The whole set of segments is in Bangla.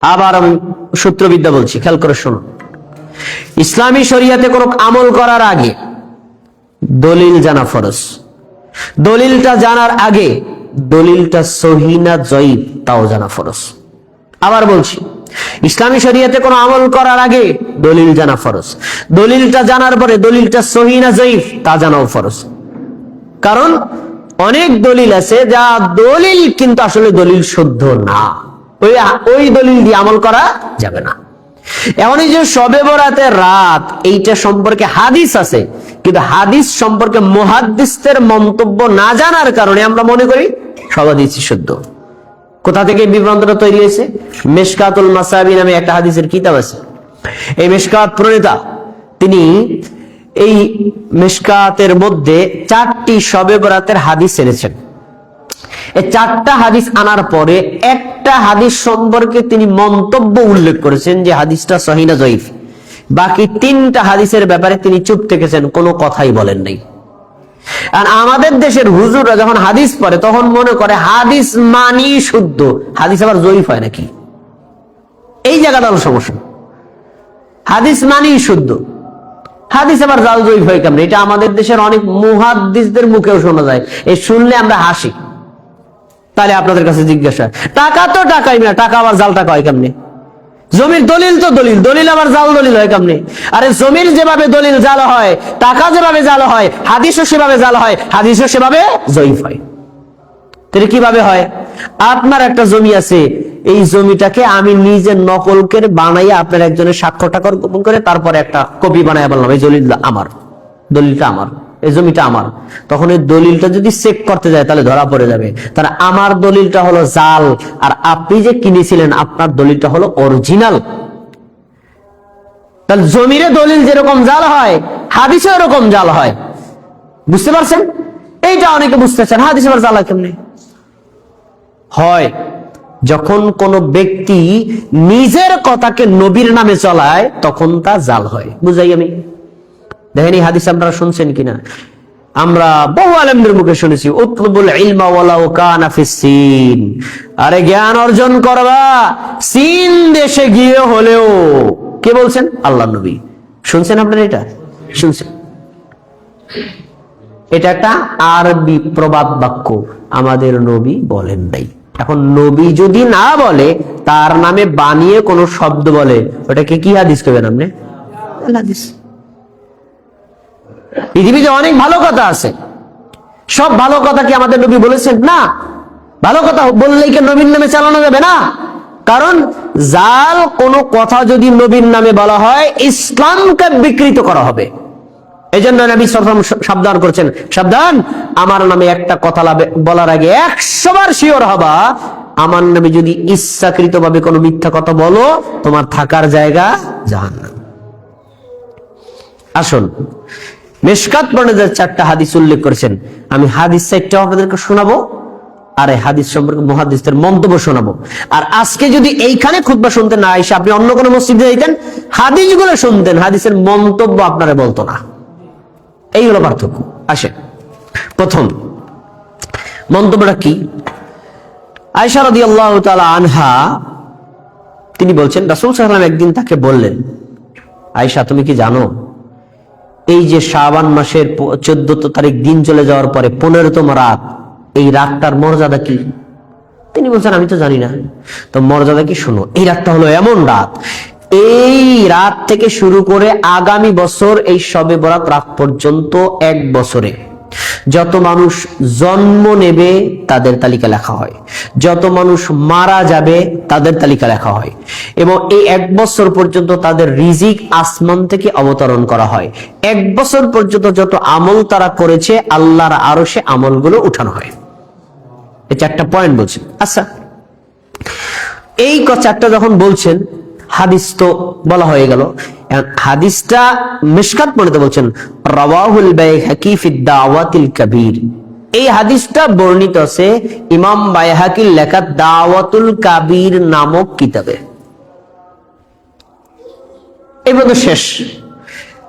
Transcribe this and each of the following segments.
আবার আমি সূত্রবিদ্যা বলছি, খেয়াল করে শোনো। ইসলামী শরিয়াতে কোনো আমল করার আগে দলিল জানা ফরজ। দলিলটা জানার আগে দলিলটা সহিহ না জয়ীফ তাও জানা ফরজ। আবার বলছি, ইসলামী শরিয়াতে কোনো আমল করার আগে দলিল জানা ফরজ। দলিলটা জানার পরে দলিলটা সহিহ না জয়ীফ তা জানাও ফরজ। কারণ অনেক দলিল আছে যা দলিল কিন্তু আসলে দলিল শুদ্ধ না, ওই দলিল দিয়ে আমল করা যাবে না। এমনই যে শবে বরাতের রাত, এইটা সম্পর্কে হাদিস আছে, কিন্তু হাদিস সম্পর্কে মুহাদ্দিসদের মন্তব্য না জানার কারণে আমরা মনে করি সব হাদিস শুদ্ধ। কোথা থেকে বিভ্রান্তটা তৈরি হয়েছে? মিশকাতুল মাসাবি নামে একটা হাদিসের কিতাব আছে। এই মিশকাত প্রণেতা তিনি এই মিশকাতের মধ্যে 4টি শবে বরাতের হাদিস এনেছেন। এই 4টা হাদিস আনার পরে একটা হাদিস সম্পর্কে তিনি মন্তব্য উল্লেখ করেছেন যে হাদিসটা সহিহ না জয়ীফ। বাকি 3টা হাদিসের ব্যাপারে তিনি চুপ থেকেছেন, কোনো কথাই বলেন নাই। আর আমাদের দেশের হুজুররা যখন হাদিস পড়ে তখন মনে করে হাদিস মানি শুদ্ধ, হাদিস আবার জয়ীফ হয় নাকি? এই জায়গাটা হলো সমস্যা। হাদিস মানি শুদ্ধ, হাদিস আবার জাল জয়ীফ হয় কেমন? এটা আমাদের দেশের অনেক মুহাদ্দিসদের মুখেও শোনা যায়। এই শুনলে আমরা হাসি। তাহলে আপনাদের কাছে জিজ্ঞাসা, টাকা তো টাকাই না, টাকা আবার জাল টাকা হয় কেমনে? জমির দলিল তো দলিল, দলিল আবার জাল দলিল হয় কেমনে? আরে জমির যেভাবে দলিল জাল হয়, টাকা যেভাবে জাল হয়, হাদিসও সেভাবে জাল হয়, হাদিসও সেভাবে জয়ীফ হয়। তাহলে কিভাবে হয়? আপনার একটা জমি আছে, এই জমিটাকে আমি নিজে নকল করে বানাইয়া আপনার একজনের স্বাক্ষর টাক্ষর গোপন করে তারপরে একটা কপি বানাইয়া বললাম এই দলিল আমার, দলিলটা আমার, এই জমিটা আমার। তখন এই দলিলটা যদি চেক করতে যায় তাহলে ধরা পড়ে যাবে। তাহলে আমার দলিলটা হলো জাল, আর আপনি যে কিনেছিলেন আপনার দলিলটা হলো অরিজিনাল। তাহলে জমিরে দলিল যেরকম জাল হয়, হাদিসে এরকম জাল হয়। বুঝতে পারছেন? এইটা অনেকে বুঝতেছেন, হাদিস আবার জাল হয় কেমনে? হয় যখন কোন ব্যক্তি নিজের কথাকে নবীর নামে চলায় তখন তা জাল হয়। বুঝাই আমি? দেখেন এই হাদিস আপনারা শুনছেন কিনা? আমরা বহু আলেমদের মুখে শুনেছি, উতলুবুল ইলমা ওয়ালাউ কানা ফিস সিন। আরে জ্ঞান অর্জন করবা সিন দেশে গিয়ে হলেও। কে বলছেন? আল্লাহর নবী। শুনছেন আপনারা? এটা শুনছেন? এটা একটা আরবি প্রবাদ বাক্য, আমাদের নবী বলেন নাই। এখন নবী যদি না বলে, তার নামে বানিয়ে কোন শব্দ বলে, ওটাকে কি হাদিস কবেন আপনি? হাদিস। পৃথিবীতে অনেক ভালো কথা আছে, সব ভালো কথা কি আমাদের নবী বলেছেন? না। ভালো কথা বললেই কি নবীর নামে চালানো যাবে না? কারণ জাল কোন কথা যদি নবীর নামে বলা হয়, ইসলামকে বিকৃত করা হবে। এই জন্য নবী সাল্লাল্লাহু আলাইহি ওয়াসাল্লাম সাবধান করছেন, সাবধান, আমার নামে একটা কথা বলার আগে 100 বার শিওর হবা। আমার নামে যদি ইচ্ছাকৃত ভাবে কোনো মিথ্যা কথা বলো, তোমার থাকার জায়গা জাহান্নাম। আসুন, মিশকাত প্রণেতার 4টা হাদিস উল্লেখ করেছেন। আমি হাদিস 4টা আপনাদেরকে শোনাবো, আর এই হাদিস সম্পর্কে মুহাদ্দিসদের মন্তব্য শোনাবো। আর আজকে যদি এইখানে খুতবা শুনতে না এসে আপনি অন্য কোনো মসজিদে যাইতেন, হাদিসগুলো শুনতেন, হাদিসের মন্তব্য আপনারা বলতো না। এই হলো পার্থক্য। আসে, প্রথম মন্তব্যটা কি? আয়েশা রাদিয়াল্লাহু তাআলা আনহা তিনি বলছেন, রাসূল সাল্লাল্লাহু আলাইহি ওয়াসাল্লাম একদিন তাকে বললেন, আয়েশা তুমি কি জানো এই যে শাবান মাসের 14 তারিখ দিন চলে যাওয়ার পরে 15তম রাত, এই রাতটার মর্যাদা কি? তিনি বলছেন আমি তো জানি না। তো মর্যাদা কি? শোনো, এই রাতটা হলো এমন রাত, এই রাত থেকে শুরু করে আগামী বছর এই শবে বরাত রাত পর্যন্ত 1 বছরে যত মানুষ জন্ম নেবে তাদের তালিকা লেখা হয়, যত মানুষ মারা যাবে তাদের তালিকা লেখা হয়, এবং এই 1 বছর পর্যন্ত তাদের রিজিক আসমান থেকে অবতরণ করা হয়। 1 বছর পর্যন্ত যত আমল তারা করেছে আল্লাহর আরশে আমলগুলো উঠানো হয়। এই 4টা পয়েন্ট বলছেন। আচ্ছা, এই 4টা যখন বলছেন, হাদিস তো বলা হয়ে গেল, হাদিসটা মিশকাত প্রণেতা বলছেন রাওয়াহুল বাইহাকি ফি দাওয়াতিল কাবীর। এই হাদিসটা বর্ণিত আছে ইমাম বাইহাকির লেখা দাওয়াতুল কাবীর নামক কিতাবে। এই পর্যন্ত শেষ।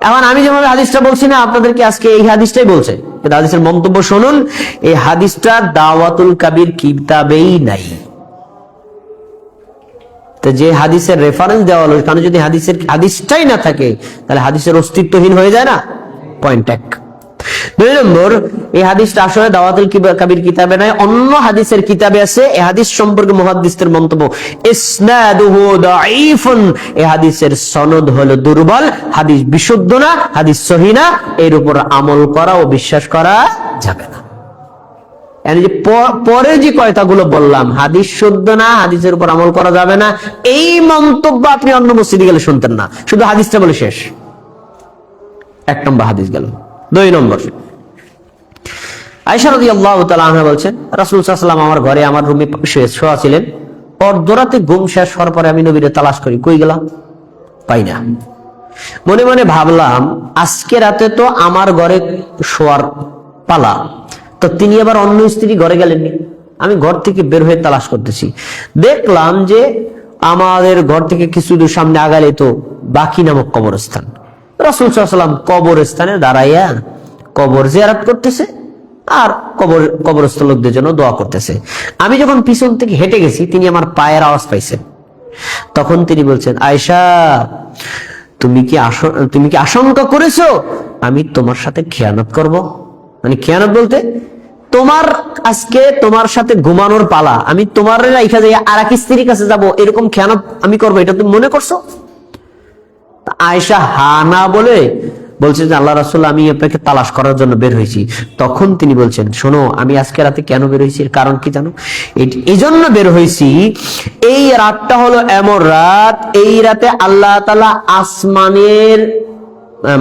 এখন আমি যেভাবে হাদিসটা বলছি না, আপনাদেরকে আজকে এই হাদিসটাই বলছে, কিন্তু হাদিসের মন্তব্য শুনুন। এই হাদিসটা দাওয়াতুল কাবীর কিতাবেই নাই। তো যে হাদিসের রেফারেন্স দেওয়া হলো, কারণ যদি হাদিসটাই না থাকে তাহলে হাদিসের অস্তিত্বহীন হয়ে যায় না। পয়েন্ট এক। 2 নম্বর, এই হাদিসটা আসলে দাওয়াতুল কাবির কিতাবে নাই, অন্য হাদিসের কিতাবে আছে। এই হাদিস সম্পর্কে মুহাদ্দিসদের মন্তব্য, ইসনাদুহু দাঈফুন, এই হাদিসের সনদ হলো দুর্বল, হাদিস বিশুদ্ধ না, হাদিস সহিহ না, এর উপর আমল করা ও বিশ্বাস করা যাবে না। মানে যে পরে যে কয়টাগুলো বললাম, হাদিস শুদ্ধ না, হাদিসের উপর আমল করা যাবে না, এই মন্তব্য আপনি অন্য মসজিদে গেলে শুনতেন না, শুধু হাদিসটা বলে শেষ। 1 নম্বর হাদিস গেল। 2 নম্বর, আয়েশা রাদিয়াল্লাহু তাআলা আনহা বলছেন, রাসূল সাল্লাল্লাহু আলাইহি ওয়াসাল্লাম আমার ঘরে আমার রুমে শোয়া ছিলেন। অর্ধরাতে ঘুম শেষ হওয়ার পরে আমি নবীরে তালাশ করি, কই গেলাম, পাই না। মনে মনে ভাবলাম আজকে রাতে তো আমার ঘরে শোয়ার পালা, তো তিনি আবার অন্য স্ত্রী ঘরে গেলেননি। আমি ঘর থেকে বের হয়ে তালাশ করতেছি, দেখলাম যে আমাদের ঘর থেকে কিছু দূর সামনে আগালে তো বাকি নামক কবরস্থান। রাসূল সাল্লাল্লাহু আলাইহি ওয়াসাল্লাম কবরস্থানে দাঁড়াইয়া কবর জিয়ারত করতেছে আর কবরস্থ লোকদের জন্য দোয়া করতেছে। আমি যখন পিছন থেকে হেঁটে গেছি, তিনি আমার পায়ের আওয়াজ পাইছেন। তখন তিনি বলছেন, আয়েশা, তুমি কি আশঙ্কা করেছো আমি তোমার সাথে খেয়ানত করব? মানে খেয়ানত বলতে, আজকে তোমার সাথে ঘুমানোর পালা, আমি তোমার রাইখা যাই আর এক স্ত্রীর কাছে যাব, এরকম খেয়ানত আমি করবো, এটা তুমি মনে করছো? আয়েশা হা না বলে বলছে যে আল্লাহ রাসূল, আমি আপনাকে তালাশ করার জন্য বের হয়েছি। তখন তিনি বলছেন, শোনো, আমি আজকে রাতে কেন বের হয়েছি, এর কারণ কি জানো? এই জন্য বের হয়েছি, এই রাতটা হলো এমন রাত, এই রাতে আল্লাহ তাআলা আসমানের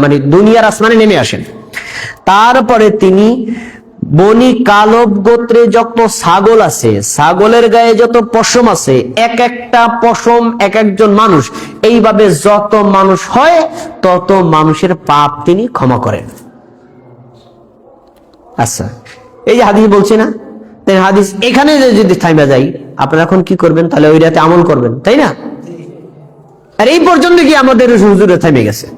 মানে দুনিয়ার আসমানে নেমে আসেন। তারপরে তিনি বনি কালব গোত্রে যত ছাগল আছে, ছাগলের গায়ে যত পশম আছে, এক একটা পশম এক একজন মানুষ, এইভাবে যত মানুষ হয় তত মানুষের পাপ তিনি ক্ষমা করেন। আচ্ছা, এই যে হাদিস বলছি না, হাদিস এখানে যদি থাইমা যাই, আপনারা এখন কি করবেন? তাহলে ওই রাতে আমল করবেন, তাই না? আর এই পর্যন্ত কি আমাদের হুজুরে থামে গেছে?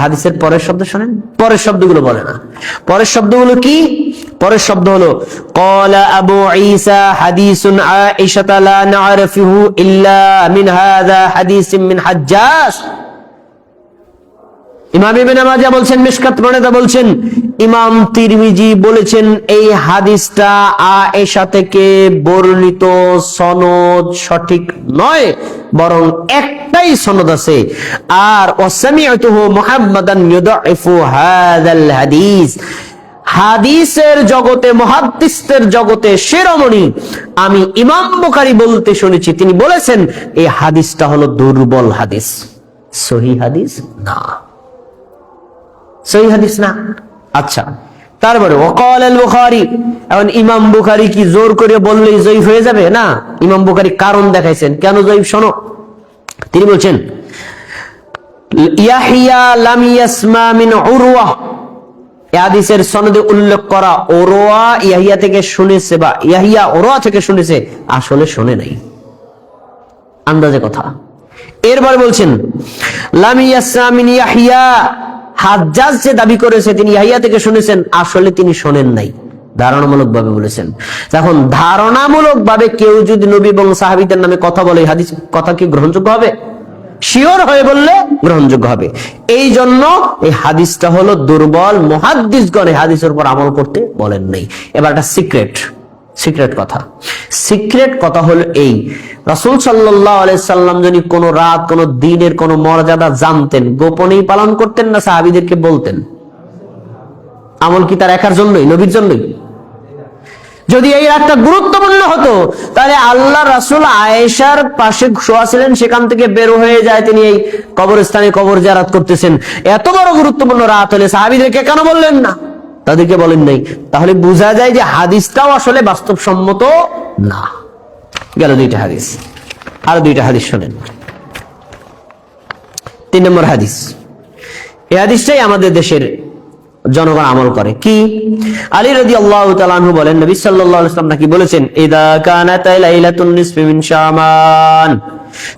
হাদিসের পরের শব্দ শোনেন, পরের শব্দগুলো বলে না। পরের শব্দগুলো কি? পরের শব্দ হলো, ক্বালা আবু ঈসা হাদিসুন আয়েশা লা না'রিফুহু ইল্লা মিন হাযা হাদিসিন মিন হাজ্জাজ। ইমাম ইবনে মাজাহ বলছেন, মিশকাত প্রণেতা বলছেন, ইমাম তিরমিজি বলেছেন এই হাদিসটা আয়েশা থেকে বর্ণিত, সনদ সঠিক নয়, বরং একটাই সনদ আছে। আর ওয়াসামি'তুহু মুহাম্মাদান ইউদাইফু হাযাল হাদিস, হাদিসের জগতে, মুহাদ্দিসদের জগতে শিরোমণি আমি ইমাম বুখারী বলতে শুনেছি, তিনি বলেছেন এই হাদিসটা হলো দুর্বল হাদিস, সহিহ হাদিস না, সহিহ হাদিস না। আচ্ছা, তারপরে ওয়াকাল আল বুখারী, এখন ইমাম বুখারী কি জোর করে বললেই জয়ীফ হয়ে যাবে? না, ইমাম বুখারী কারণ দেখাইছেন কেন জয়ীফ, শোনো। তিনি বলছেন, ইয়াহইয়া লাম ইয়াসমা মিন উরওয়া, এই হাদিসের সনদে উল্লেখ করা উরওয়া ইয়াহইয়া থেকে শুনেছে, বা ইয়াহইয়া উরওয়া থেকে শুনেছে, আসলে শুনে নাই, আন্দাজে কথা। এরপরে বলছেন, লাম ইয়াসমা মিন ইয়াহইয়া, হাজ্জাজ যে দাবি করেছে তিনি ইয়াহইয়া থেকে শুনেছেন, আসলে তিনি শোনেন নাই, ধারণামূলক ভাবে বলেছেন। এখন ধারণামূলক ভাবে কেউ যদি নবী এবং সাহাবীদের নামে কথা বলে, হাদিস কথা কি গ্রহণযোগ্য হবে? শিওর হয়ে বললে গ্রহণযোগ্য হবে। এই জন্য এই হাদিসটা হলো দুর্বল, মুহাদ্দিসগণ এই হাদিসের উপর আমল করতে বলেন নাই। এবার একটা সিক্রেট কথা হলো এই, রাসূল সাল্লাল্লাহু আলাইহি সাল্লাম যদি কোন রাত, কোন দিনের কোন মর্যাদা জানতেন, গোপনেই পালন করতেন না সাহাবীদেরকে বলতেন? আমল কি তার একার জন্যই, নবীর জন্যই? যদি এই রাতটা গুরুত্বপূর্ণ হতো, তাহলে আল্লাহ রাসূল আয়েশার পাশে শোয়া ছিলেন, সেখান থেকে বের হয়ে যায় তিনি এই কবরস্থানে কবর জিয়ারত করতেছেন। এত বড় গুরুত্বপূর্ণ রাত হলে সাহাবীদেরকে কেন বললেন না? তাদেরকে বলেন নাই। তাহলে বোঝা যায় যে হাদিসটাও আসলে বাস্তবসম্মত না। গেল 2টা হাদিস, আর 2টা হাদিস শোনেন। 3 নম্বর হাদিস, এই হাদিসটাই আমাদের দেশের জনগণ আমল করে। কি? আলী রাদিয়াল্লাহু তাআলা আনহু বলেন, নবী সাল্লাল্লাহু আলাইহি ওয়াসাল্লাম নাকি বলেছেন, ইদা কানাত লাইলাতুন নিসফি মিন শাবান,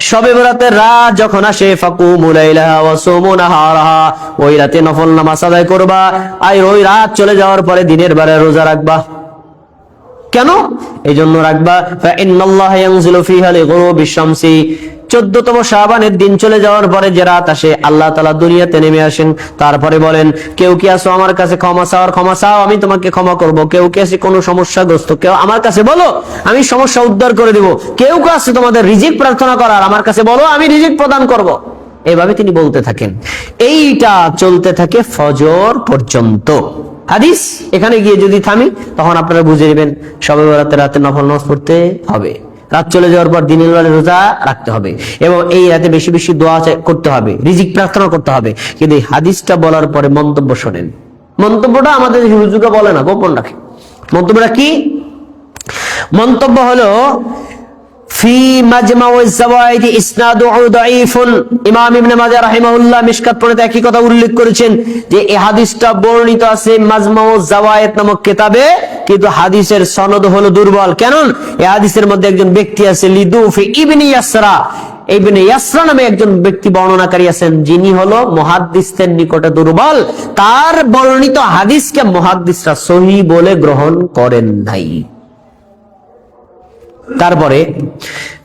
শবে বরাতের রাত যখন আসে, ফাকুমু লাইলাহা ওয়া সুমু নাহারাহা, ওই রাতে নফল নামাজ আদায় করবা, আর ওই রাত চলে যাওয়ার পরে দিনের বেলা রোজা রাখবা। কেন? এই জন্য রাখবা, ফাইন্নাল্লাহা ইয়ানজিলু ফিহা লিগুরুবিশ শামসি, 14তম শাবানের দিন চলে যাওয়ার পরে যে রাত আসে, আল্লাহ তাআলা দুনিয়াতে নেমে আসেন। তারপরে বলেন, কেউ কি আসো আমার কাছে ক্ষমা চাওয়ার, ক্ষমা চাও, আমি তোমাকে ক্ষমা করব। কেউ কি আছে কোনো সমস্যাগ্রস্ত, কেউ আমার কাছে বলো, আমি সমস্যা উদ্ধার করে দিব। কেউ কি আছে তোমাদের রিজিক প্রার্থনা করার, আমার কাছে বলো, আমি রিজিক প্রদান করব। এইভাবে তিনি বলতে থাকেন। এইটা চলতে থাকে ফজর পর্যন্ত। হাদিস এখানে গিয়ে যদি থামি, তখন আপনারা বুঝে নেবেন শবে বরাতের রাতে নফল নামাজ পড়তে হবে, রাত চলে যাওয়ার পর দিনের বেলা রোজা রাখতে হবে, এবং এই রাতে বেশি বেশি দোয়া করতে হবে, রিজিক প্রার্থনা করতে হবে। কিন্তু এই হাদিসটা বলার পরে মন্তব্য শোনেন। মন্তব্যটা আমাদের হুজুররা বলে না, গোপন রাখে। মন্তব্যটা কি? মন্তব্য হলো, ফি মাজমাউজ যাওয়াইদ ইসনাদুহু দাঈফুন। ইমাম ইবনে মাজাহ রাহিমাহুল্লাহ মিশকাত পড়ে একই কথা উল্লেখ করেছেন যে এই হাদিসটা বর্ণিত আছে মাজমাউজ যাওয়াইদ নামক কিতাবে, কিন্তু হাদিসের সনদ হলো দুর্বল। কেন? এই হাদিসের মধ্যে একজন ব্যক্তি আছে, লিদুফি ইবনে ইয়াসরা, ইবনে ইয়াসরা নামে একজন ব্যক্তি বর্ণনাকারী আছেন, যিনি হলো মুহাদ্দিসদের নিকটে দুর্বল। তার বর্ণিত হাদিসকে মুহাদ্দিসরা সহিহ বলে গ্রহণ করেন নাই। তারপরে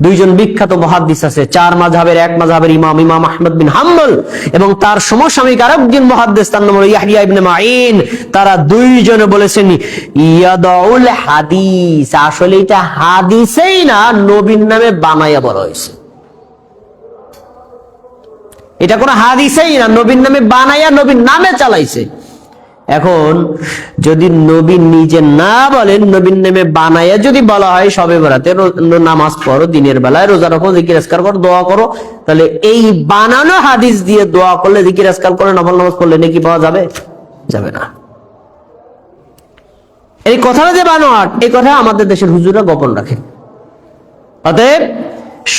দুইজন বিখ্যাত মুহাদ্দিস আছে, চার মাযহাবের এক মাযহাবের ইমাম, ইমাম আহমদ বিন হাম্বল, এবং তার সমসাময়িক আরেকজন মুহাদ্দিস, তার নাম হলো ইয়াহইয়া ইবনে মাঈন। তারা দুইজনে বলেছেন ইয়াদাউল হাদিস, আসলে এটা হাদিসেই না, নবীর নামে বানায়া বলা হয়েছে। এটা কোনো হাদিসেই না, নবীর নামে বানায়া নবীর নামে চালাইছে। এখন যদি নবী নিজে না বলেন, নবীর নামে বানায়া যদি বলা হয় শবে বরাতে নামাজ পড়ো, দিনের বেলায় রোজা রাখো, জিকির আজকার করো, দোয়া করো, তাহলে এই বানানো হাদিস দিয়ে দোয়া করলে, জিকির আজকার করে নফল নামাজ পড়লে নাকি পাওয়া যাবে? যাবে না। এই কথাটা যে বানোয়াট, এই কথা আমাদের দেশের হুজুররা গোপন রাখে। অতএব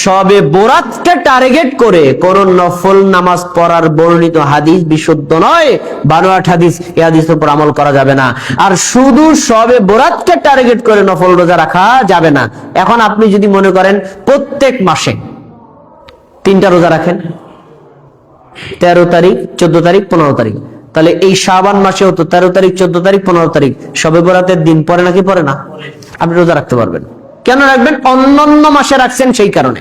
শবে বরাতকে টার্গেট করে কোন নফল নামাজ পড়ার বর্ণিত হাদিস বিশুদ্ধ নয়, বানোয়াট হাদিস। এই হাদিসের উপর আমল করা যাবে না। আর শুধু শবে বরাতকে টার্গেট করে নফল রোজা রাখা যাবে না। এখন আপনি যদি মনে করেন প্রত্যেক মাসে 3টা রোজা রাখেন, 13 তারিখ, 14 তারিখ, 15 তারিখ, তাহলে এই শাবান মাসেও তো 13 তারিখ, 14 তারিখ, 15 তারিখ শবে বরাতের দিন পরে নাকি পরে না? আপনি রোজা রাখতে পারবেন। কেন রাখবেন? অন্যান্য মাসে রাখছেন সেই কারণে।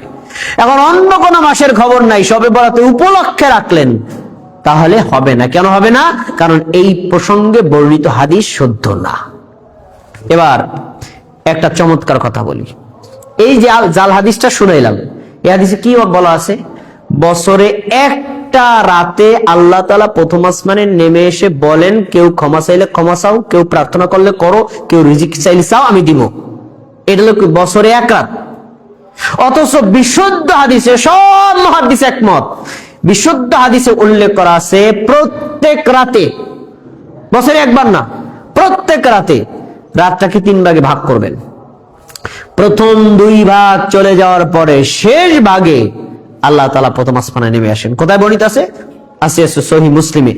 এখন অন্য কোন মাসের খবর নাই, শবে বরাতে উপলক্ষে রাখলেন, তাহলে হবে না। কেন হবে না? কারণ এই প্রসঙ্গে বর্ণিত হাদিস শুদ্ধ না। এবার একটা চমৎকার কথা বলি। এই যে জাল হাদিসটা শুনাইলাম, এই হাদিসে কি বলা আছে? বছরে একটা রাতে আল্লাহ তাআলা প্রথম আসমানে নেমে এসে বলেন, কেউ ক্ষমা চাইলে ক্ষমা চাও, কেউ প্রার্থনা করলে করো, কেউ রিজিক চাইলে চাও, আমি দিব। এটা হলো বছরে এক রাত। অথচ বিশুদ্ধ হাদিসে, সব মুহাদ্দিস একমত, বিশুদ্ধ হাদিসে উল্লেখ করা আছে প্রত্যেক রাতে, বছরে একবার না, প্রত্যেক রাতে রাতটাকে 3 ভাগে ভাগ করবেন। প্রথম 2 ভাগ চলে যাওয়ার পরে শেষ ভাগে আল্লাহ তাআলা প্রথম আসমানে নেমে আসেন। কোথায় বর্ণিত আছে? সহিহ মুসলিমে।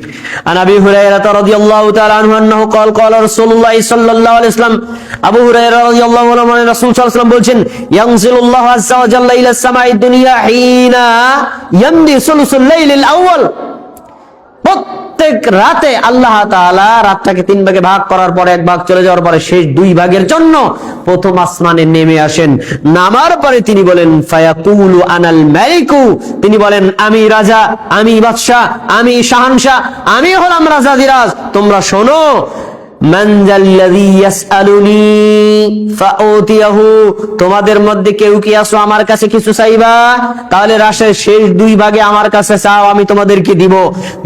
আন আবি হুরায়রা রাদিয়াল্লাহু তাআলা আনহু আন্নাহু ক্বাল ক্বালা রাসূলুল্লাহ সাল্লাল্লাহু আলাইহি ওয়াসাল্লাম, আবু হুরায়রা রাদিয়াল্লাহু আনহু রাসূল সাল্লাল্লাহু আলাইহি ওয়াসাল্লাম বলেন, ইয়ানজিলুল্লাহু আযজা ওয়া জাল্লা ইলা সামাই দুনিয়া হিনা ইয়ামদি সুলুসুল লাইলিল আউয়াল। প্রত্যেক রাতে আল্লাহ তাআলা রাতটাকে 3 ভাগে ভাগ করার পরে 1 ভাগ চলে যাওয়ার পরে শেষ 2 ভাগের জন্য প্রথম আসমানে নেমে আসেন। নামার পরে তিনি বলেন, ফায়াকুলু আনাল মালিকু, তিনি বলেন, আমি রাজা, আমি বাদশা, আমি শাহানশাহ, আমি হলাম রাজাধিরাজ। তোমরা শোনো, মান জাল্লাযী ইয়াসআলুনি ফাউতিয়াহু, তোমাদের মধ্যে কেউ কি আছো আমার কাছে কিছু চাইবা? তাহলে রাশের শেষ 2 ভাগে আমার কাছে চাও, আমি তোমাদেরকে দিব।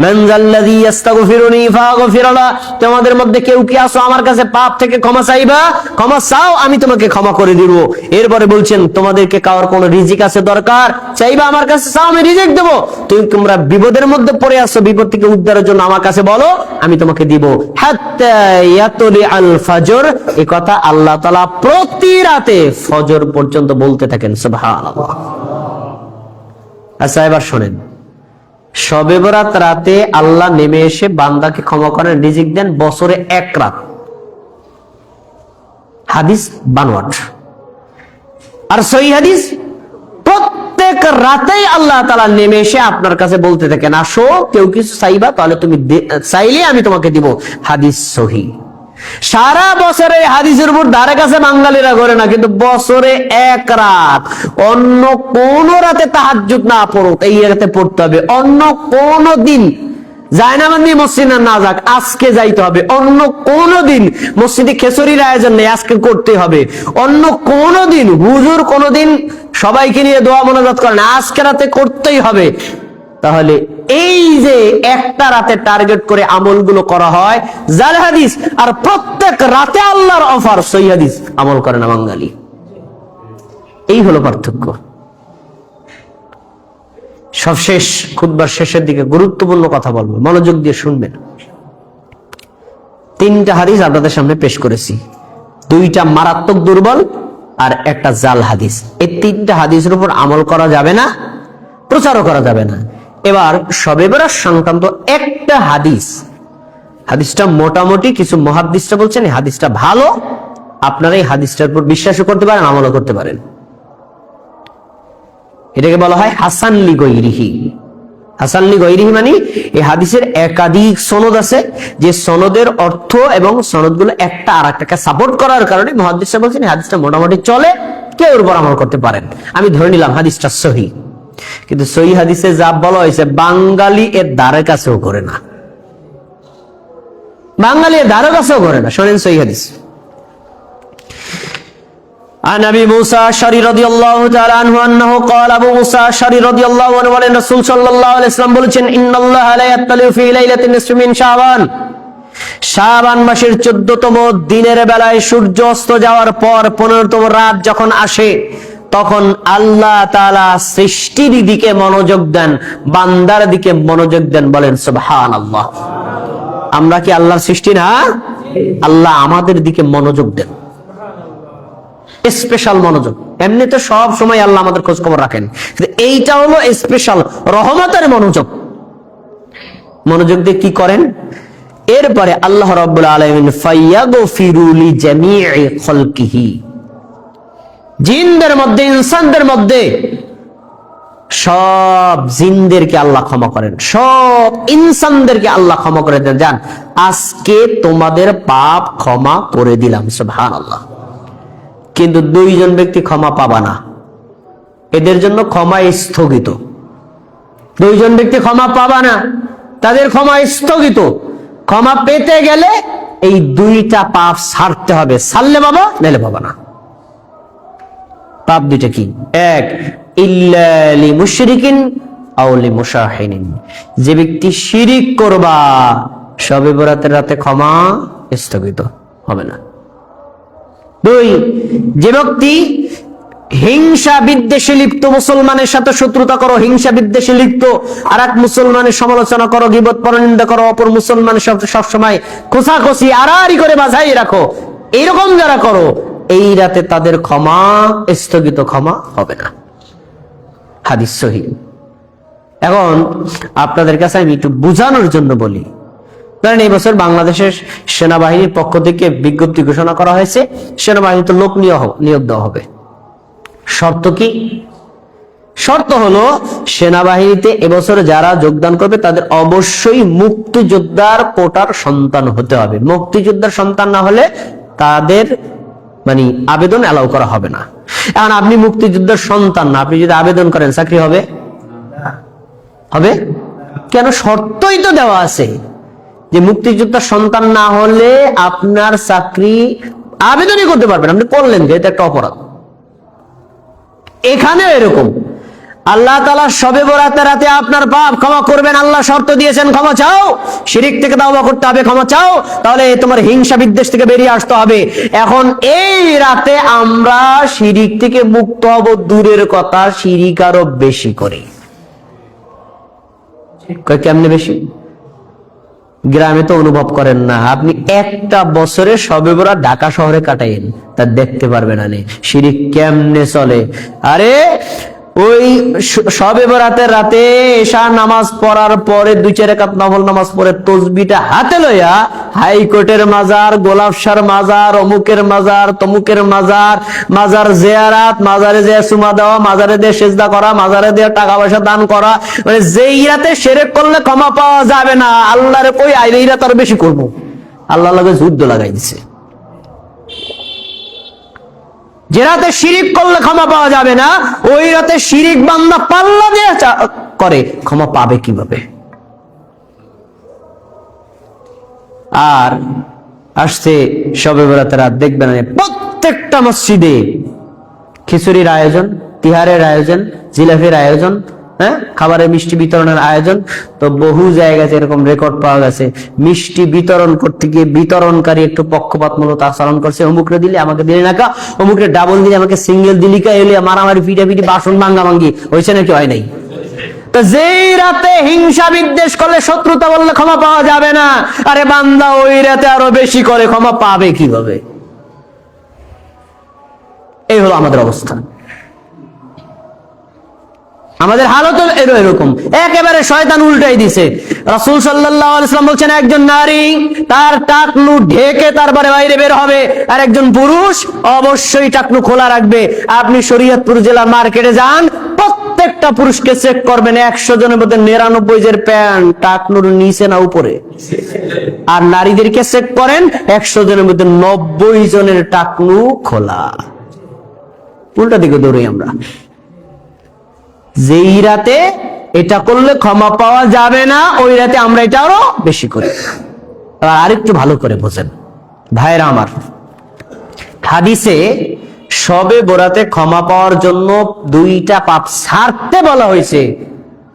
মান জাল্লাযী ইস্তাগফিরুনি ফাগফিরলা, তোমাদের মধ্যে কেউ কি আছো আমার কাছে পাপ থেকে ক্ষমা চাইবা? ক্ষমা চাও, আমি তোমাকে ক্ষমা করে দিব। এরপরে বলছেন, তোমাদেরকে কারোর কোনো রিজিক আছে দরকার, চাইবা আমার কাছে চাও, আমি রিজিক দেব। তোমরা বিপদের মধ্যে পড়ে আছো, বিপদ থেকে উদ্ধারের জন্য আমার কাছে বলো, আমি তোমাকে দিব। হাত্তা ইয়াতুলি আল ফজর, এই কথা আল্লাহ তাআলা প্রতি রাতে ফজর পর্যন্ত বলতে থাকেন। সুবহানাল্লাহ। আচ্ছা, এবার শুনেন, শবে বরাত রাতে আল্লাহ নেমে এসে বান্দাকে ক্ষমা করেন, রিজিক দেন, বছরে 1 রাত। হাদিস বানোয়াট। আর সহিহ হাদিস, প্রত্যেক রাতেই আল্লাহ তাআলা নেমে এসে আপনার কাছে বলতে থাকেন, আসো, কেউ কিছু চাইবা, তাহলে তুমি চাইলে আমি তোমাকে দিব। হাদিস সহিহ। সারা বছরে হাদিসের উপর ধারে কাছে বাঙালিরা করে না, কিন্তু বছরে এক রাত অন্য কোন রাতে তাহাজ্জুদ না পড়ুক, এই রাতে পড়তে হবে। অন্য কোন দিন জায়নামাজ নিয়ে মসজিদে না যাক, আজকে যাইতে হবে। অন্য কোন দিন মসজিদে খেচুড়ির আয়োজন নেই, আজকে করতে হবে। অন্য কোন দিন হুজুর কোনদিন সবাইকে নিয়ে দোয়া মোনাজাত করেন, আজকে রাতে করতেই হবে। তাহলে এই যে একটা রাতে টার্গেট করে আমলগুলো করা হয় জাল হাদিস, আর প্রত্যেক রাতে আল্লাহর অফার সহিহ হাদিস আমল করে না বাঙালি। এই হলো পার্থক্য। সবশেষ খুতবার শেষের দিকে গুরুত্বপূর্ণ কথা বলবো, মনোযোগ দিয়ে শুনবেন। 3টা হাদিস আপনাদের সামনে পেশ করেছি, 2টা মারাত্মক দুর্বল আর একটা জাল হাদিস। এই 3টা হাদিসের উপর আমল করা যাবে না, প্রচারও করা যাবে না। এবার শবে বরাত সংক্রান্ত একটা হাদিস, হাদিসটা মোটামুটি কিছু মুহাদ্দিসরা বলছেন এই হাদিসটা ভালো, আপনারা এই হাদিসটার উপর বিশ্বাসও করতে পারেন, আমলও করতে পারেন। এটাকে বলা হয় হাসান লি গৈরিহি। হাসান লি গৈরিহি মানে এই হাদিসের একাধিক সনদ আছে, যে সনদের অর্থ এবং সনদগুলো একটা আর একটাকে সাপোর্ট করার কারণে মুহাদ্দিসরা বলছেন এই হাদিসটা মোটামুটি চলে, কেউ এর উপর আমল করতে পারেন। আমি ধরে নিলাম হাদিসটা সহিহ, কিন্তু সহিহ হাদিসে যা বলা হয়েছে বাঙালি এর ধারে কাছেও করে না, বাঙালি এর ধারে কাছেও করে না। শোনেন সহিহ হাদিস। عن ابي موسى الاشعري رضي الله تعالى عنه انه قال ابو موسى الاشعري رضي الله عنه বলেন রাসূল সাল্লাল্লাহু আলাইহি ওয়াসাল্লাম বলেছেন ইন্নাল্লাহা লা ইয়াত্তালিউ ফি লাইলাতিন নিসফি মিন শাবান, শাবান মাসের 14তম দিনের বেলায় সূর্য অস্ত যাওয়ার পর 15তম রাত যখন আসে, তখন আল্লাহ তাআলা সৃষ্টির দিকে মনোযোগ দেন, বান্দার দিকে মনোযোগ দেন। বলেন সুবহানাল্লাহ। আমরা কি আল্লাহর সৃষ্টি না? আল্লাহ আমাদের দিকে মনোযোগ দেন, স্পেশাল মনোযোগ। এমনি তো সব সময় আল্লাহ আমাদের খোঁজ খবর রাখেন, এইটা হলো স্পেশাল রহমতের মনোযোগ। মনোযোগ দিয়ে কি করেন? এরপরে আল্লাহ রাব্বুল আলামিন ফায়াগফিরু লিজামিই খালকিহি, জিনদের মধ্যে ইনসানদের মধ্যে সব জিনদেরকে আল্লাহ ক্ষমা করেন, সব ইনসানদেরকে আল্লাহ ক্ষমা করে দেন। জান, আজকে তোমাদের পাপ ক্ষমা করে দিলাম, সুবহানাল্লাহ। কিন্তু 2 জন ব্যক্তি ক্ষমা পাবা না, এদের জন্য ক্ষমা স্থগিত। 2 জন ব্যক্তি ক্ষমা পাবা না, তাদের ক্ষমা স্থগিত। ক্ষমা পেতে গেলে এই 2টা পাপ ছাড়তে হবে, ছাড়লে বাবা, নাইলে বাবা না। পাপ 2টা কি? 1 ইল্লা লিমুশরিকিন আও লিমুশাহিনিন, যে ব্যক্তি শিরিক করবা শবে বরাতের রাতে ক্ষমা স্থগিত হবে না। 2 যে ব্যক্তি হিংসা বিদ্বেষে লিপ্ত, মুসলমানের সাথে শত্রুতা করো, হিংসা বিদ্বেষে লিপ্ত, আর এক মুসলমানের সমালোচনা করো, গীবত পরনিন্দা করো, অপর মুসলমানের সাথে সবসময় খোঁচাখুচি আড়াআড়ি করে বাজাই রাখো, এইরকম যারা করো, এই রাতে তাদের ক্ষমা স্থগিত, ক্ষমা হবে না। হাদিস সহিহ। এখন আপনাদের কাছে আমি একটু বুঝানোর জন্য বলি, ধরেন এই বছর বাংলাদেশের সেনাবাহিনীর পক্ষ থেকে বিজ্ঞপ্তি ঘোষণা করা হয়েছে, সেনাবাহিনীতে লোক নিয়োগ দেওয়া হবে। শর্ত কি? শর্ত হলো সেনাবাহিনীতে এবছর যারা যোগদান করবে তাদের অবশ্যই মুক্তিযোদ্ধার কোটার সন্তান হতে হবে। মুক্তিযোদ্ধার সন্তান না হলে তাদের মানে আবেদন অ্যালাউ করা হবে না। এখন আপনি মুক্তিযোদ্ধার সন্তান না, আপনি যদি আবেদন করেন চাকরি হবে? হবে কেন? শর্তই তো দেওয়া আছে যে মুক্তিযোদ্ধার সন্তান না হলে আপনার চাকরি আবেদনই করতে পারবেন। আপনি করলেন যে এটা একটা অপরাধ। এখানে এরকম আল্লাহ তাআলা শবে বরাতের রাতে আপনার পাপ ক্ষমা করবেন, আল্লাহ শর্ত দিয়েছেন ক্ষমা চাও, শিরিক থেকে তওবা করতে হবে, ক্ষমা চাও, তাহলে তোমার হিংসা বিদ্বেষ থেকে বেরিয়ে আসতে হবে। এখন এই রাতে আমরা শিরিক থেকে মুক্ত হব দূরের কথা, শিরিক আরো বেশি করি। কেমনে বেশি? গ্রামে তো অনুভব করেন না, আপনি একটা বছরে শবে বরাত ঢাকা শহরে কাটাইন, তা দেখতে পারবেন না শিরিক কেমনে চলে। আরে ওই শবে বরাতের রাতে এশা নামাজ পড়ার পরে 2-4 রাকাত নফল নামাজ পড়ে তাসবিহটা হাতে লইয়া হাইকোর্টের মাজার, গোলাপশার মাজার, অমুকের মাজার, তমুকের মাজার, মাজার জিয়ারাত, মাজারে যে সুমা দেওয়া, মাজারে দিয়ে সেজদা করা, মাজারে দিয়ে টাকা পয়সা দান করা, মানে যেই রাতে শিরক করলে ক্ষমা পাওয়া যাবে না, আল্লাহরে কই আইলে এই রাত আর বেশি করব। আল্লাহ লগে যুদ্ধ লাগাই দিছে। যে রাতে শিরিক করলে ক্ষমা পাওয়া যাবে না, ওই রাতে শিরিক বান্দা পাল্লা দিয়ে করে, ক্ষমা পাবে কিভাবে? আর আসছে শবে বরাতের রাত, দেখবেন প্রত্যেকটা মসজিদে খিচুড়ির আয়োজন, তিহারের আয়োজন, জিলাপির আয়োজন, হ্যাঁ, খাবারের মিষ্টি বিতরণের আয়োজন। তো বহু জায়গাতে এরকম রেকর্ড পাওয়া গেছে, মিষ্টি বিতরণ করতে গিয়ে বিতরণকারী একটু পক্ষপাতমূলক আচরণ করছে। অমুকরে দিলে আমাকে দিলে না কা, অমুকরে ডাবল দিলে আমাকে সিঙ্গেল দিলি কা, এলে মারামারি পিটাপিটি বাসন ভাঙ্গা ভাঙ্গি হয়েছে নাকি হয় নাই? তো যেই রাতে হিংসা বিদ্বেষ করলে, শত্রুতা বললে ক্ষমা পাওয়া যাবে না, আরে বান্দা ওই রাতে আরো বেশি করে, ক্ষমা পাবে কিভাবে? এই হলো আমাদের অবস্থা। আমাদের হালত এরকম, একেবারে শয়তান উল্টাই দিছে। রাসূল সাল্লাল্লাহু আলাইহি ওয়াসাল্লাম বলছেন, একজন নারী তার টাকনু ঢেকে তারপরে বাইরে বের হবে, আর একজন পুরুষ অবশ্যই টাকনু খোলা রাখবে। আপনি শরীয়তপুর জেলার মার্কেটে যান, প্রত্যেকটা পুরুষকে চেক করবেন, 100 জনের মধ্যে 99 জন প্যান্ট টাকনুর নিচে না উপরে। আর নারীদেরকে চেক করেন, 100 জনের মধ্যে 90 জনের টাকনু খোলা। উল্টা দিকে দৌড়ই আমরা। যেই রাতে এটা করলে ক্ষমা পাওয়া যাবে না, ওই রাতে আমরা এটা আরো বেশি করি। আর একটু ভালো করে বোঝেন ভাইরা আমার, হাদিসে শবে বরাতে ক্ষমা পাওয়ার জন্য 2টা পাপ ছাড়তে বলা হয়েছে,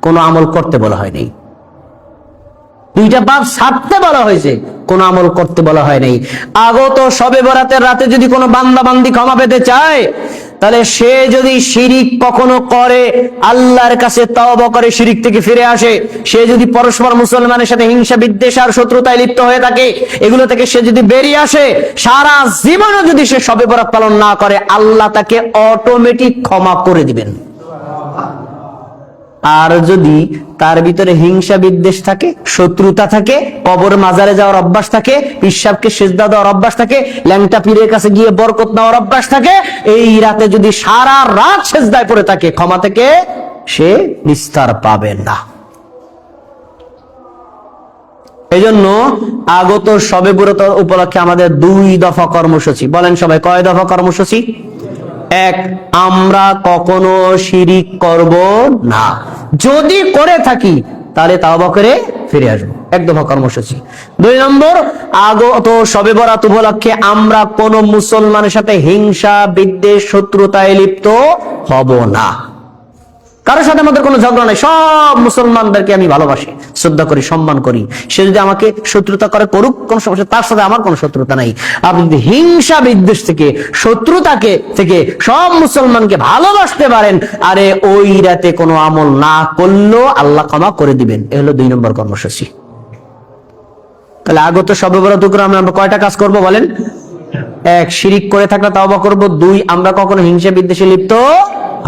কোনো আমল করতে বলা হয়নি। 2টা পাপ ছাড়তে বলা হয়েছে, কোন আমল করতে বলা হয় নাই। আগত শবে বরাতের রাতে যদি কোনো বান্দা বান্দি ক্ষমা পেতে চায়, তাহলে সে যদি শিরিক কখনো করে, আল্লাহর কাছে তওবা করে শিরিক থেকে ফিরে আসে, সে যদি পরস্পর মুসলমানের সাথে হিংসা বিদ্বেষ আর শত্রুতায় লিপ্ত হয়ে থাকে, এগুলো থেকে সে যদি বেরিয়ে আসে, সারা জীবনও যদি সে শবে বরাত পালন না করে, আল্লাহ তাকে অটোমেটিক ক্ষমা করে দিবেন। আর যদি তার ভিতরে হিংসা বিদ্বেষ থাকে, শত্রুতা থাকে, কবর মাজারে যাওয়ার অভ্যাস থাকে, পিশাবকে সেজদা দেওয়ার অভ্যাস থাকে, ল্যাংটা পীরের কাছে গিয়ে বরকত নেওয়ার অভ্যাস থাকে, এই রাতে যদি সারা রাত সেজদায় পড়ে থাকে, ক্ষমা থেকে সে নিস্তার পাবে না। এই জন্য আগত শবে বরাত উপলক্ষে আমাদের 2 দফা কর্মসূচি। বলেন সবাই, কয় দফা কর্মসূচি? 1, আমরা কখনো শিরিক করব না, যদি করে থাকি তাহলে তাওবা করে ফিরে আসবো, 1 দফা কর্মসূচি। 2 নম্বর, আগত শবে বরাত উপলক্ষে আমরা কোন মুসলমানের সাথে হিংসা বিদ্বেষ শত্রুতায় লিপ্ত হব না। কারোর সাথে আমাদের কোনো ঝগড়া নাই, সব মুসলমানদেরকে আমি ভালোবাসি, শ্রদ্ধা করি, সম্মান করি। সে যদি আমাকে শত্রুতা করে করুক, কোন সমস্যা, তার সাথে আমার কোনো শত্রুতা নাই। আপনি যদি হিংসা বিদ্বেষ থেকে, শত্রুতাকে থেকে সব মুসলমানকে ভালোবাসতে পারেন, আরে ওই রাতে কোনো আমল না করলেও আল্লাহ ক্ষমা করে দিবেন। এ হলো 2 নম্বর কর্মসূচি। তাহলে আগত শবে বরাত উপলক্ষে আমরা কয়টা কাজ করব বলেন? 1, শিরিক করে থাকলে তাওবা করব। 2, আমরা কখনো হিংসা বিদ্বেষে লিপ্ত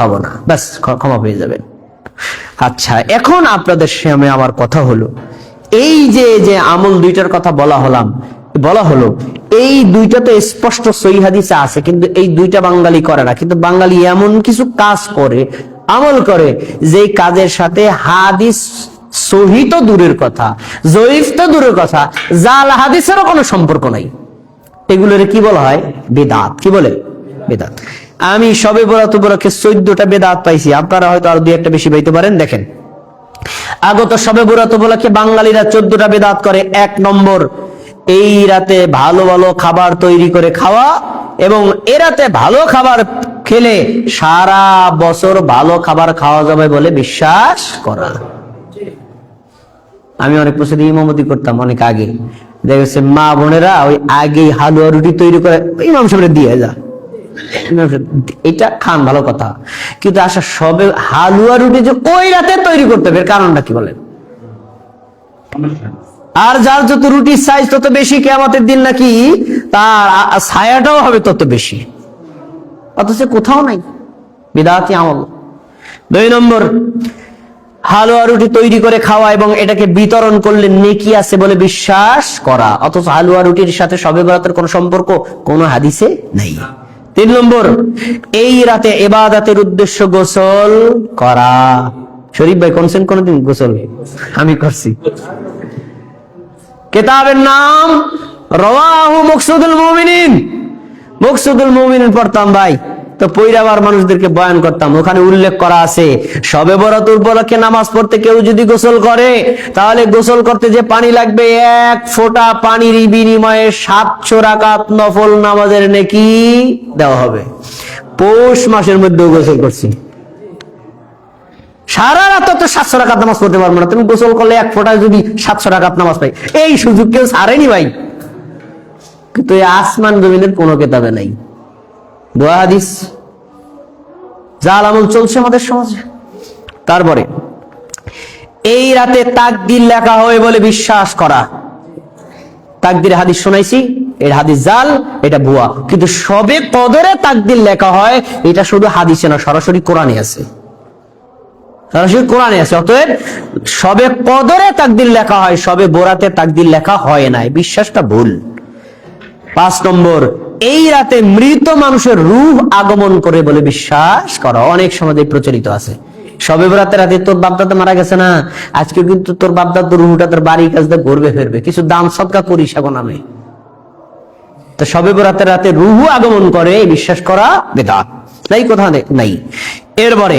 হব না, ব্যাস ক্ষমা পেয়ে যাবেন। আচ্ছা, এখন আপনাদের সামনে আমার কথা হলো, এই যে আমল 2টার কথা বলা হলো, এই 2টা তো স্পষ্ট সহিহ হাদিসে আছে, কিন্তু এই 2টা বাঙালি করে না। কিন্তু বাঙালি এমন কিছু কাজ করে, আমল করে, যে কাজের সাথে হাদিস সহিহ তো দূরের কথা, জয়ীফ তো দূরের কথা, জাল হাদিসেরও কোনো সম্পর্ক নাই। এগুলোর কি বলা হয়? বিদআত। কি বলে? বিদআত। আমি শবে বরাত উপলক্ষে 14টা বিদআত পাইছি, আপনারা হয়তো আরো 2-1টা বেশি পাইতে পারেন। দেখেন, আগত শবে বরাত উপলক্ষে বাঙালিরা 14টা বিদআত করে। 1 নম্বর, এই রাতে ভালো ভালো খাবার তৈরি করে খাওয়া, এবং এ রাতে ভালো খাবার খেলে সারা বছর ভালো খাবার খাওয়া যাবে বলে বিশ্বাস করা। আমি অনেক বছর ইমামতি করতাম, অনেক আগে দেখা গেছে মা বোনেরা ওই আগে হালুয়া রুটি তৈরি করে ইমাম সাহেবের দিয়ে যা, এটা খান, ভালো কথা, কিন্তু আসা সবে হালুয়া রুটি যে ওই রাতে তৈরি করতে হবে, কারণটা কি বলেন? আর যার যত রুটির সাইজ তত বেশি, কিয়ামতের দিন নাকি তার ছায়াটাও হবে তত বেশি, অথচ কোথাও নাই। বিদআতি আমল। 2 নম্বর, হালুয়া রুটি তৈরি করে খাওয়া এবং এটাকে বিতরণ করলে নেকি আছে বলে বিশ্বাস করা, অথচ হালুয়া রুটির সাথে শবে বরাতের কোনো সম্পর্ক কোনো হাদিসে নাই। 3 নম্বর, এই রাতে ইবাদতের উদ্দেশ্য গোসল করা। শরীফ ভাই করছেন কোনদিন গোসল? আমি করছি। কিতাবের নাম রাওয়াহু মুকসুদুল মুমিনিন, মুকসুদুল মুমিনিন পড়তাম ভাই, তো পয়রাবার মানুষদেরকে বয়ান করতাম, ওখানে উল্লেখ করা আছে শবে বরাত উপলক্ষে নামাজ পড়তে কেউ যদি গোসল করে তাহলে গোসল করতে যে পানি লাগবে এক ফোঁটা পানির বিনিময়ে 700 রাকাত নফল নামাজের নেকি দেওয়া হবে। পৌষ মাসের মধ্যে গোসল করছি, সারা রাত তো 700 রাকাত নামাজ পড়তে পারবো না, তুমি গোসল করলে এক ফোঁটায় যদি 700 রাকাত নামাজ পাই, এই সুযোগ কেউ ছাড়েনি ভাই। কিন্তু এই আসমান জমিনের কোনো কিতাবে নাই। দোয়া হাদিস জাল আমল চলছে আমাদের সমাজে। তারপরে এই রাতে তাকদীর লেখা হয় বলে বিশ্বাস করা, তাকদীর হাদিস শোনাইছি, এর হাদিস জাল, এটা ভুয়া। কিন্তু সবে কদরে তাকদীর লেখা হয় এটা শুধু হাদিসে না, সরাসরি কোরআনে আছে, সরাসরি কোরআনে আছে। অতএব সবে কদরে তাকদীর লেখা হয়, সবে বরাতে তাকদীর লেখা হয় না, বিশ্বাসটা ভুল। 5 নম্বর, এই রাতে মৃত মানুষের রূহ আগমন করে বলে বিশ্বাস করা, অনেক সমাজে প্রচলিত আছে। শবে বরাতের রাতে তোর বাপদাদা মারা গেছে না, আজকে কিন্তু তোর বাপদাদার রূহটা তোর বাড়ির কাছে ঘুরবে ফিরবে, কিছু দান সদকা করিস এখন আমি। তো শবে বরাতের রাতে রূহ আগমন করে এই বিশ্বাস করা বেদাত, নাই কোথাও নাই। এরপরে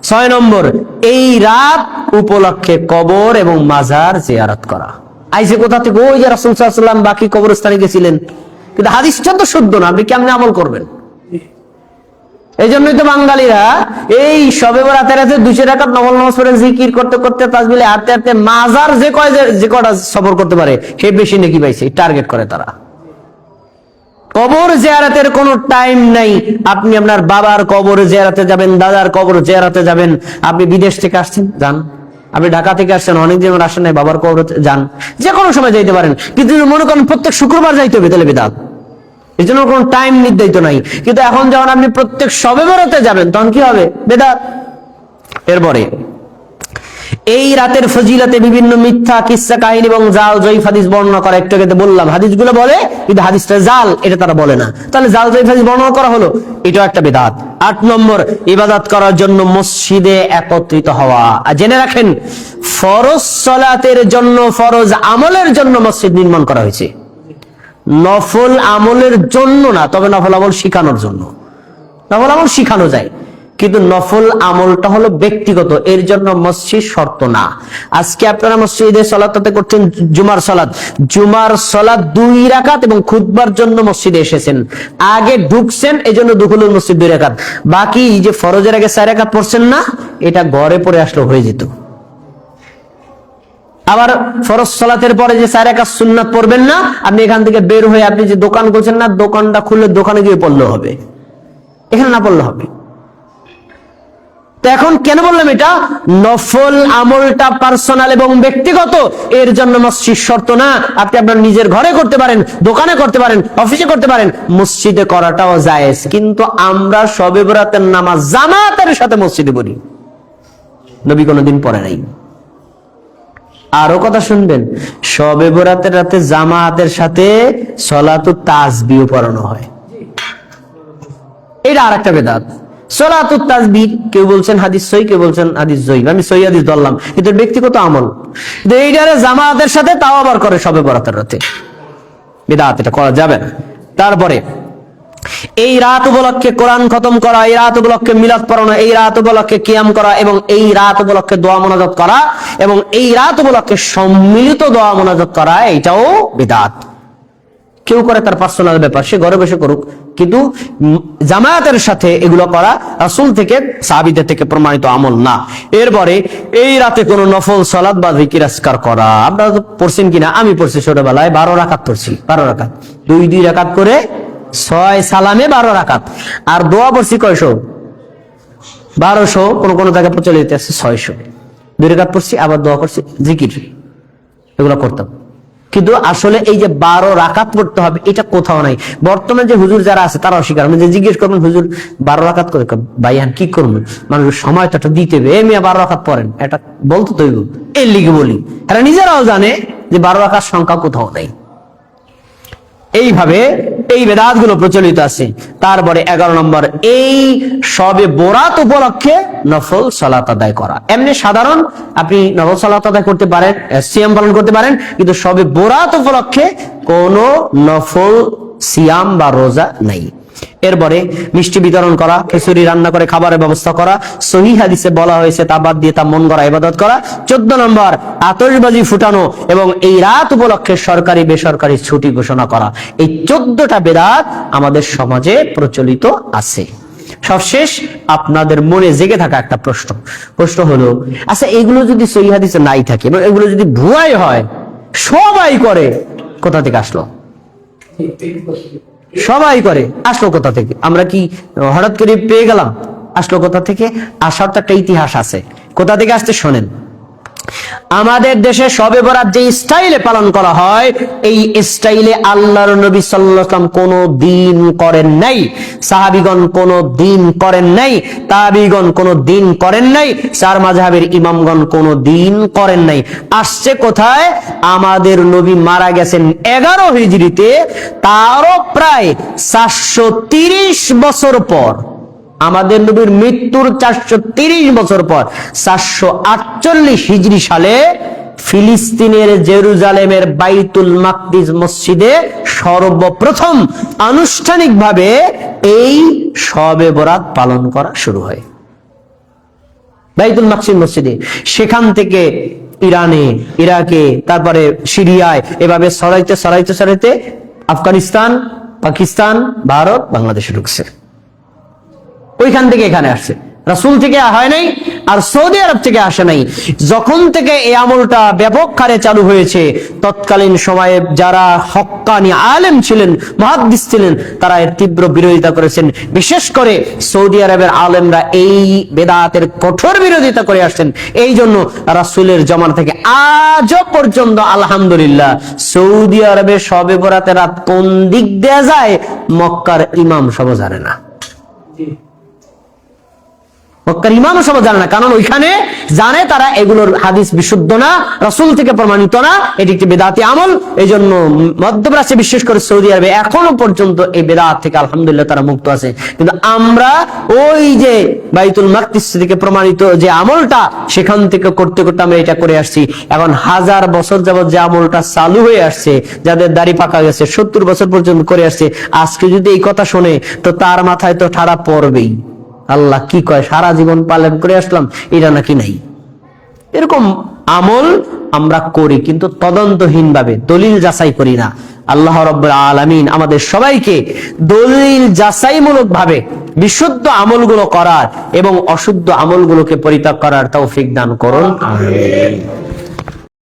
6 নম্বর, এই রাত উপলক্ষে কবর এবং মাজার জিয়ারত করা। আইসে কোথা থেকে? ওই যে রাসূল সাল্লাল্লাহু আলাইহি ওয়াসাল্লাম বাকি কবরস্থানে গেছিলেন, কিন্তু হাদিসটা তো শুদ্ধ না, আপনি কেমনে আমল করবেন? এই জন্যই তো বাঙালিরা এই শবে বরাতের রাতে 200 রাকাত নফল নামাজ পড়ে জিকির করতে করতে তাসবিহে হাঁটতে হাঁটতে মাজার যে কয়টা সফর করতে পারে হে বেশি নেকি পাইছে, টার্গেট করে তারা। কবর জিয়ারতের কোনো টাইম নাই। আপনি আপনার বাবার কবর জিয়ারতে যাবেন, দাদার কবর জিয়ারতে যাবেন, আপনি বিদেশ থেকে আসছেন যান, আপনি ঢাকা থেকে আসছেন অনেকদিন আসেন নাই, বাবার কবর যান, যে কোনো সময় যাইতে পারেন। কিন্তু মনে করেন প্রত্যেক শুক্রবার যাইতে হবে, তাহলে বিদআত। এর জন্য কোনো টাইম নির্ধারিত নাই। কিন্তু এখন যখন আপনি প্রত্যেক শবে বরাতে যাবেন তখন কি হবে? বিদআত। এরপরে এই রাতের ফজিলতে বিভিন্ন মিথ্যা কিসসা কাহিনী এবং জাল জয়ীফ হাদিস বর্ণনা করা, একটু আগে বললাম হাদিসগুলো বলে কিন্তু হাদিসটা জাল, এটা তারা বলে না, তাহলে জাল জয়ীফ হাদিস বর্ণনা করা হলো, এটাও একটা বিদআত। 8 নম্বর, ইবাদত করার জন্য মসজিদে একত্রিত হওয়া। আর জেনে রাখেন ফরজ সালাতের জন্য, ফরজ আমলের জন্য মসজিদ নির্মাণ করা হয়েছে, নফল আমলের জন্য না। তবে নফল আমল শিখানোর জন্য, নফল আমল শিখানো যায়, কিন্তু নফল আমলটা হলো ব্যক্তিগত, এর জন্য মসজিদ শর্ত না। আজকে আপনারা মসজিদে সালাতে করছেন জুমার সালাত, জুমার সালাত 2 রাকাত এবং খুতবার জন্য মসজিদে এসেছেন, আগে ঢুকছেন এজন্য দুখুলুল মসজিদ 2 রাকাত, বাকি যে ফরজের আগে 4 রাকাত পড়ছেন না, এটা ঘরে পড়ে আসলে হয়ে যেত। আবার ফরজ সালাতের পরে যে 4 রাকাত সুন্নাত পড়বেন না, আপনি এখান থেকে বের হয়ে আপনি যে দোকান করছেন না, দোকানটা খুলে দোকানে গিয়ে পড়লে হবে, এখানে না পড়লে হবে। তো এখন কেন বললাম এটা? নফল আমলটা পার্সোনাল এবং ব্যক্তিগত, এর জন্য মসজিদ শর্ত না। আপনি আপনার নিজের ঘরে করতে পারেন, দোকানে করতে পারেন, অফিসে করতে পারেন, মসজিদে করাটাও জায়েজ। কিন্তু আমরা শবে বরাতের নামাজ জামাতের সাথে মসজিদে পড়ি, নবী কোনোদিন পড়ে নাই। আরো কথা শুনবেন, শবে বরাতের রাতে জামাতের সাথে সলাতুত তাসবিহ পড়ানো হয়, এটা আরেকটা বিদআত। সলাতুত তাসবিহ কেউ বলছেন হাদিস সহিহ, কেউ বলছেন হাদিস জয়ীফ, আমি সহিহ হাদিস ধরলাম, কিন্তু ব্যক্তিগত আমল, এইটারে জামাতের সাথে তাও আবার করে শবে বরাতের রাতে, বিদআত, এটা করা যাবে না। তারপরে এই রাত উপলক্ষে কোরআন খতম করা, এই রাত উপলক্ষে মিলাদ পড়ানো, এই রাত উপলক্ষে কিয়াম করা এবং এই রাত উপলক্ষে দোয়া মোনাজাত করা এবং এই রাত উপলক্ষে সম্মিলিত দোয়া মোনাজাত করা, এটাও বিদআত। কেউ করে তার পার্সোনাল ব্যাপার, সে ঘরে বসে করুক, কিন্তু জামায়াতের সাথে এগুলো করা রাসূল থেকে সাহাবীদের থেকে প্রমাণিত আমল না। এরপরে এই রাতে কোনো নফল সালাত বা জিকির আজকার করা, আপনারা তো পড়ছেন কিনা, আমি পড়ছি ছোটবেলায় 12 রাকাত পড়ছি, 12 রাকাত, 2 রাকাত করে 6 সালামে 12 রাকাত, আর দোয়া পড়ছি কয়শো? 1200, কোন জায়গায় প্রচলিত আছে 600। 2 রাকাত পড়ছি, আবার দোয়া করছি, জিকির, এগুলো করতাম। কিন্তু আসলে এই যে 12 রাকাত পড়তে হবে এটা কোথাও নাই। বর্তমানে যে হুজুর যারা আছে তারা অস্বীকার, যে জিজ্ঞেস করবেন হুজুর 12 রাকাত করে, ভাইয়ান কি করবেন, মানুষের সময়টা দিতে হবে, মিয়া 12 রাকাত পড়েন, এটা বলতো তো এর লিগে বলি, এরা নিজেরাও জানে যে 12 রাকাত সংখ্যা কোথাও নাই। এইভাবে এই বেদাত গুলো প্রচলিত আছে। তারপরে 11 নম্বর, এই শবে বরাত উপলক্ষে নফল সালাত আদায় করা। এমনি সাধারণ আপনি নফল সালাত আদায় করতে পারেন, সিয়াম পালন করতে পারেন, কিন্তু শবে বরাত উপলক্ষে কোনো নফল সিয়াম বা রোজা নাই। এরপরে মিষ্টি বিতরণ করা, খিচুড়ি রান্না করে খাবারের ব্যবস্থা করা, সহিহ হাদিসে বলা হয়েছে তা বাদ দিয়ে তা মন গড়া ইবাদত করা। 14 নম্বর আতশবাজি ফুটানো এবং এই রাত উপলক্ষে সরকারি বেসরকারি ছুটি ঘোষণা করা। এই 14টা বেদাত আমাদের সমাজে প্রচলিত আছে। সবশেষ আপনাদের মনে জেগে থাকা একটা প্রশ্ন হলো, আচ্ছা এগুলো যদি সহিহ হাদিসে নাই থাকে এবং এগুলো যদি ভুয়াই হয়, সবাই করে, কোথা থেকে আসলো? সবাই করে, আসলো কোথা থেকে? আমরা কি হঠাৎ করে পেয়ে গেলাম? আসলো কোথা থেকে? আসার তো একটা ইতিহাস আছে। কোথা থেকে আসতে শোনেন। আমাদের দেশে শবে বরাত যে স্টাইলে পালন করা হয়, এই স্টাইলে আল্লাহর নবী সাল্লাল্লাহু আলাইহি ওয়াসাল্লাম কোনো দিন করেন নাই, সাহাবীগণ কোনো দিন করেন নাই, তাবিগণ কোনো দিন করেন নাই, চার মাযহাবের ইমামগণ কোনো দিন করেন নাই। আসছে কোথায়? আমাদের নবী মারা গেছেন 11 হিজরিতে, তারও প্রায় 430 বছর পর। আমাদের নবীর মৃত্যুর 430 বছর পর 448 হিজরি সালে ফিলিস্তিনের জেরুজালেমের বাইতুল মাকদিস মসজিদে সর্বপ্রথম আনুষ্ঠানিকভাবে এই শবে বরাত পালন করা শুরু হয় বাইতুল মাকদিস মসজিদে। সেখান থেকে ইরানে, ইরাকে, তারপরে সিরিয়ায়, এভাবে ছড়াইতে আফগানিস্তান, পাকিস্তান, ভারত, বাংলাদেশে ঢুকছে। ওইখান থেকে এখানে আসছে, রাসূল থেকে হয় নাই, আর সৌদি আরব থেকে আসে নাই। যখন থেকে এই আমলটা ব্যাপক হারে চালু হয়েছে, তৎকালীন সময়ে যারা হক্কানি আলেম ছিলেন, মুহাদ্দিস ছিলেন, তারা এর তীব্র বিরোধিতা করেছেন। বিশেষ করে সৌদি আরবের আলেমরা এই বেদাতের কঠোর বিরোধিতা করে আসছেন। এই জন্য রাসূলের জামানা থেকে আজও পর্যন্ত আলহামদুলিল্লাহ সৌদি আরবে শবে বরাতের রাত কোন দিক দেয়া যায় মক্কার ইমাম সব জানে না। মক্কার ইমাম সব জানে না, কারণ ওইখানে জানে তারা এগুলোর হাদিস বিশুদ্ধ না, রাসূল থেকে প্রমাণিত না, এটি একটি বেদাতি আমল। এই জন্য মধ্যপ্রাচ্যে বিশেষ করে সৌদি আরবে এখনো পর্যন্ত এই বেদাত থেকে আলহামদুলিল্লাহ তারা মুক্ত আছে। কিন্তু আমরা ওই যে বাইতুল মাকদিস থেকে প্রমাণিত যে আমলটা, সেখান থেকে করতে করতে আমরা এটা করে আসছি। এখন 1000 বছর যাবত যে আমলটা চালু হয়ে আসছে, যাদের দাড়ি পাকা গেছে 70 বছর পর্যন্ত করে আসছে, আজকে যদি এই কথা শোনে তো তার মাথায় তো ঠাড়া পড়বেই। আল্লাহ কি কয়, সারা জীবন পালন করে আসলাম, এটা নাকি নাই। এরকম আমল আমরা করি কিন্তু তদন্তহীন ভাবে, দলিল যাচাই করি না। আল্লাহ রাব্বুল আলামিন আমাদের সবাইকে দলিল যাচাইমূলক ভাবে বিশুদ্ধ আমলগুলো করার এবং অশুদ্ধ আমলগুলোকে পরিত্যাগ করার তৌফিক দান করুন। আমিন।